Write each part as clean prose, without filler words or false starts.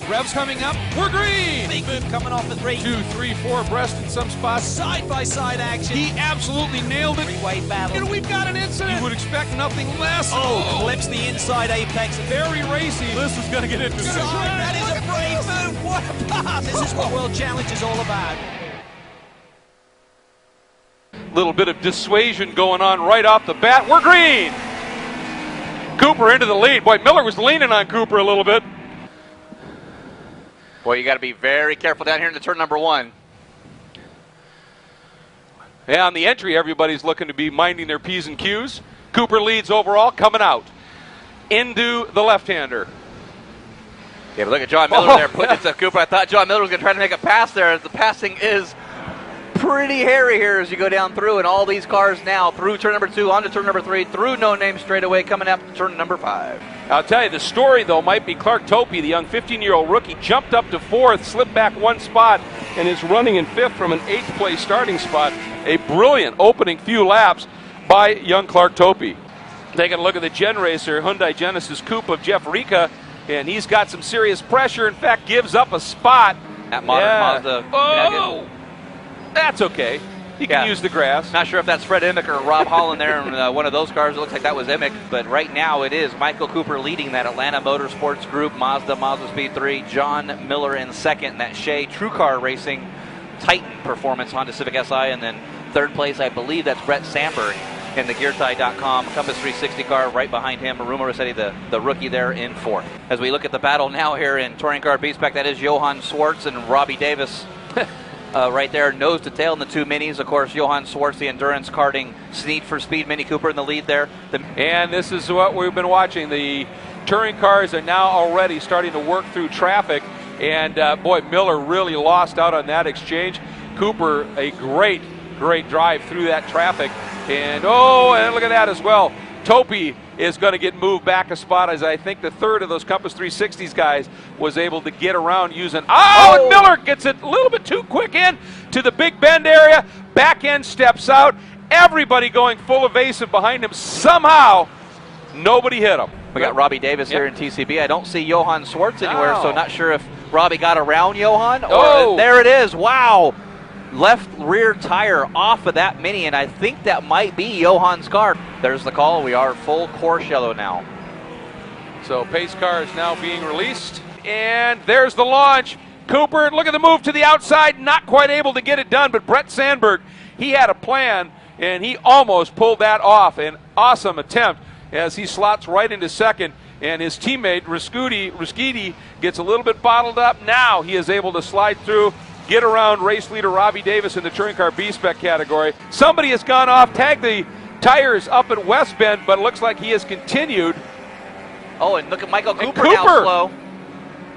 Revs coming up. We're green. Big move coming off the 3. 2, 3, 4 abreast in some spots. Side-by-side action. He absolutely nailed it. Three-way battle. And we've got an incident. You would expect nothing less. Clips the inside apex. Very racy. This is going to get interesting. That is a brave move. What a pass. This is what World Challenge is all about. Little bit of dissuasion going on right off the bat. We're green. Cooper into the lead. Boy, Miller was leaning on Cooper a little bit. Boy, you got to be very careful down here in the turn number 1. Yeah, on the entry, everybody's looking to be minding their P's and Q's. Cooper leads overall, coming out into the left-hander. Yeah, but look at John Miller there putting it to Cooper. I thought John Miller was going to try to make a pass there. The passing is pretty hairy here as you go down through, and all these cars now through turn number 2, onto turn number 3, through No Name straightaway, coming up to turn number 5. I'll tell you, the story, though, might be Clark Topey, the young 15-year-old rookie, jumped up to 4th, slipped back 1 spot, and is running in 5th from an 8th-place starting spot. A brilliant opening few laps by young Clark Topey. Taking a look at the Gen Racer Hyundai Genesis Coupe of Jeff Rika, and he's got some serious pressure. In fact, gives up a spot. That modern Mazda. Oh! That's okay. He can use the grass. Not sure if that's Fred Emick or Rob Holland there in one of those cars. It looks like that was Emick, but right now it is Michael Cooper leading that Atlanta Motorsports Group, Mazda Speed 3, John Miller in second, and that Shea True Car Racing Titan Performance Honda Civic Si, and then third place, I believe that's Brett Sandberg in the GearTie.com Compass 360 car right behind him. Aruma Rossetti, the rookie there in 4th. As we look at the battle now here in Touring Car B-Spec, that is Johan Swartz and Robbie Davis. Right there, nose to tail in the 2 minis. Of course, Johan Swartz, the endurance karting Sneed for Speed Mini Cooper in the lead there. And this is what we've been watching. The touring cars are now already starting to work through traffic. And, boy, Miller really lost out on that exchange. Cooper, a great drive through that traffic. And, and look at that as well. Topey is going to get moved back a spot, as I think the third of those Compass 360s guys was able to get around using. And Miller gets it a little bit too quick in to the big bend area. Back end steps out. Everybody going full evasive behind him. Somehow, nobody hit him. We got Robbie Davis here in TCB. I don't see Johan Swartz anywhere, so not sure if Robbie got around Johan. There it is. Wow. Left rear tire off of that Mini, and I think that might be Johan's car. There's the call. We are full course yellow now. So pace car is now being released, and there's the launch. Cooper, look at the move to the outside, not quite able to get it done, but Brett Sandberg, he had a plan, and he almost pulled that off. An awesome attempt as he slots right into second, and his teammate, Ruskidi, gets a little bit bottled up. Now he is able to slide through, get around race leader Robbie Davis in the Touring Car B-Spec category. Somebody has gone off, tagged the tires up at West Bend, but it looks like he has continued. And look at Michael Cooper now slow.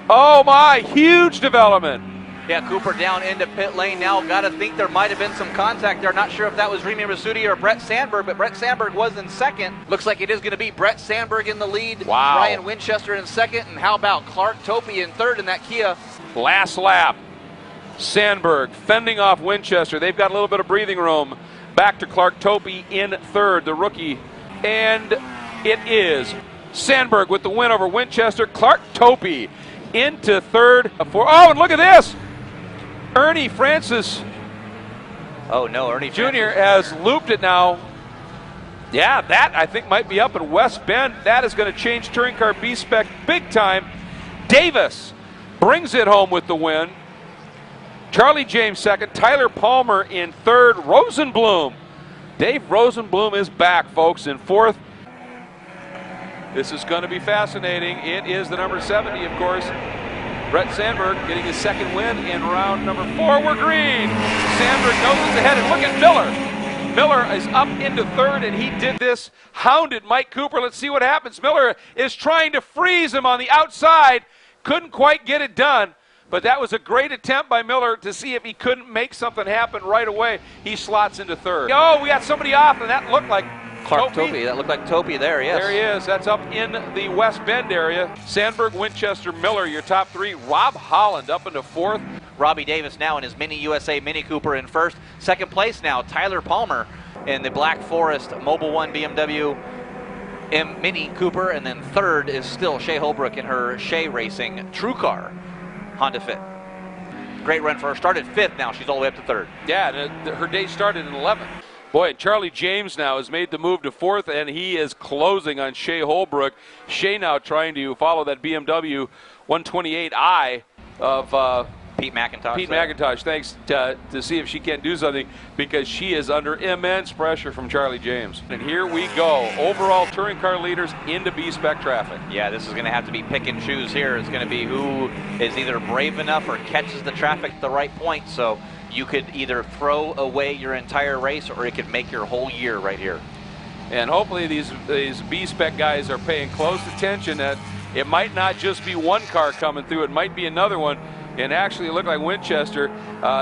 Oh my, huge development. Yeah, Cooper down into pit lane now. Got to think there might have been some contact there. Not sure if that was Remy Rasuti or Brett Sandberg, but Brett Sandberg was in second. Looks like it is going to be Brett Sandberg in the lead. Wow. Ryan Winchester in second, and how about Clark Topey in third in that Kia? Last lap. Sandberg fending off Winchester. They've got a little bit of breathing room. Back to Clark Topey in third, the rookie. And it is Sandberg with the win over Winchester. Clark Topey into third. And look at this. Ernie Francis Ernie Jr. has looped it now. Yeah, that I think might be up in West Bend. That is going to change Touring Car B-Spec big time. Davis brings it home with the win. Charlie James second, Tyler Palmer in third, Rosenblum. Dave Rosenblum is back, folks, in fourth. This is going to be fascinating. It is the number 70, of course. Brett Sandberg getting his second win in round number 4. We're green. Sandberg noses ahead, and look at Miller. Miller is up into third, and he did this, hounded Mike Cooper. Let's see what happens. Miller is trying to freeze him on the outside. Couldn't quite get it done. But that was a great attempt by Miller to see if he couldn't make something happen right away. He slots into third. We got somebody off, and that looked like Clark Topey. That looked like Topey there, yes. There he is. That's up in the West Bend area. Sandberg, Winchester, Miller, your top 3. Rob Holland up into fourth. Robbie Davis now in his Mini USA Mini Cooper in first. Second place now, Tyler Palmer in the Black Forest Mobile One BMW Mini Cooper, and then third is still Shea Holbrook in her Shea Racing True Car Honda Fit. Great run for her. Started fifth, now she's all the way up to third. Yeah, and her day started in 11th. Boy, Charlie James now has made the move to fourth, and he is closing on Shea Holbrook. Shea now trying to follow that BMW 128i of Pete McIntosh. Pete McIntosh, thanks to see if she can do something, because she is under immense pressure from Charlie James. And here we go. Overall touring car leaders into B-Spec traffic. Yeah, this is going to have to be pick and choose here. It's going to be who is either brave enough or catches the traffic at the right point. So you could either throw away your entire race, or it could make your whole year right here. And hopefully these B-Spec guys are paying close attention that it might not just be one car coming through, it might be another one. And actually, it looked like Winchester,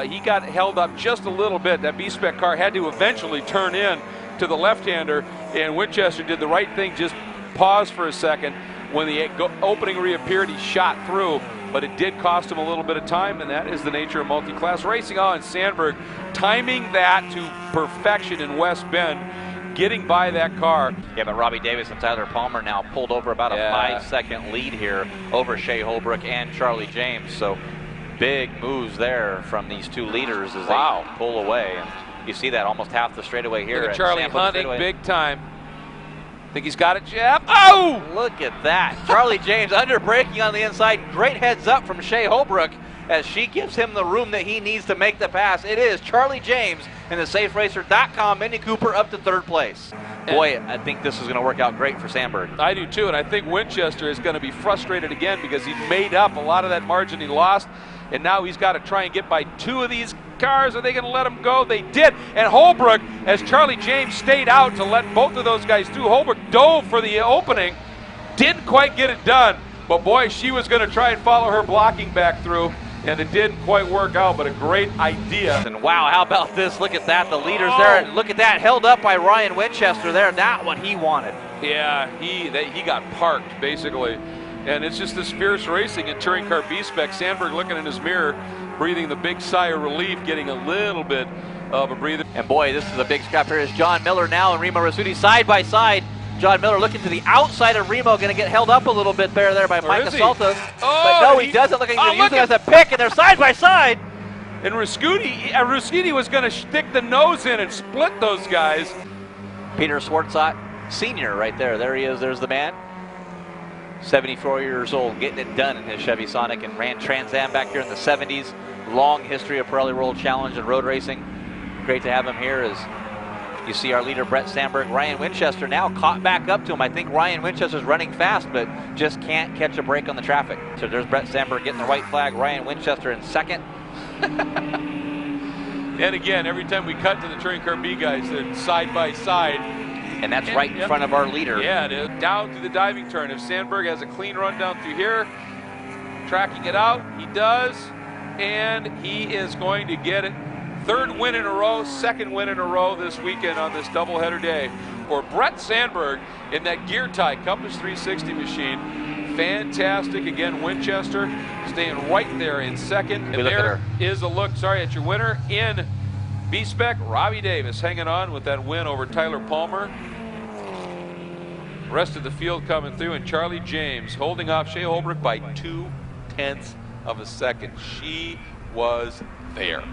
he got held up just a little bit. That B-Spec car had to eventually turn in to the left-hander, and Winchester did the right thing, just paused for a second. When the opening reappeared, he shot through, but it did cost him a little bit of time, and that is the nature of multi-class racing. Oh, and Sandberg timing that to perfection in West Bend, getting by that car. Yeah, but Robbie Davis and Tyler Palmer now pulled over about a 5-second lead here over Shea Holbrook and Charlie James. So big moves there from these two leaders as they pull away. And you see that almost half the straightaway here. Look at Charlie hunting big time. Think he's got it, Jeff? Oh! Look at that. Charlie James under braking on the inside. Great heads up from Shea Holbrook as she gives him the room that he needs to make the pass. It is Charlie James in the SafeRacer.com Mini Cooper up to third place. Boy, I think this is going to work out great for Sandberg. I do too, and I think Winchester is going to be frustrated again because he made up a lot of that margin he lost, and now he's got to try and get by two of these cars. Are they going to let him go? They did. And Holbrook, as Charlie James stayed out to let both of those guys through, Holbrook dove for the opening, didn't quite get it done, but boy, she was going to try and follow her blocking back through, and it didn't quite work out, but a great idea. And wow, how about this? Look at that, the leaders there. Look at that, held up by Ryan Winchester there. Not what he wanted. Yeah, he got parked, basically. And it's just this fierce racing in touring car B-Spec. Sandberg looking in his mirror, breathing the big sigh of relief, getting a little bit of a breather. And boy, this is a big scrap here. Is John Miller now and Remo Rasuti side by side. John Miller looking to the outside of Remo, going to get held up a little bit there by Mike Asalta. But no, he doesn't. Look like he's going to use it as a pick, and they're side by side. And Rasuti was going to stick the nose in and split those guys. Peter Swartzot, senior right there. There he is. There's the man. 74 years old, getting it done in his Chevy Sonic, and ran Trans Am back here in the 70s. Long history of Pirelli World Challenge and road racing. Great to have him here as you see our leader, Brett Sandberg. Ryan Winchester now caught back up to him. I think Ryan Winchester's running fast, but just can't catch a break on the traffic. So there's Brett Sandberg getting the white flag. Ryan Winchester in second. And again, every time we cut to the touring car B guys, they're side by side. And that's right in front of our leader. Yeah, down through the diving turn. If Sandberg has a clean run down through here, tracking it out, he does. And he is going to get it. Third win in a row, second win in a row this weekend on this doubleheader day for Brett Sandberg in that gear tie Compass 360 machine. Fantastic. Again, Winchester staying right there in second. And there is a look, at your winner in B-Spec, Robbie Davis hanging on with that win over Tyler Palmer. Rest of the field coming through, and Charlie James holding off Shea Holbrook by 0.2 of a second. She was there.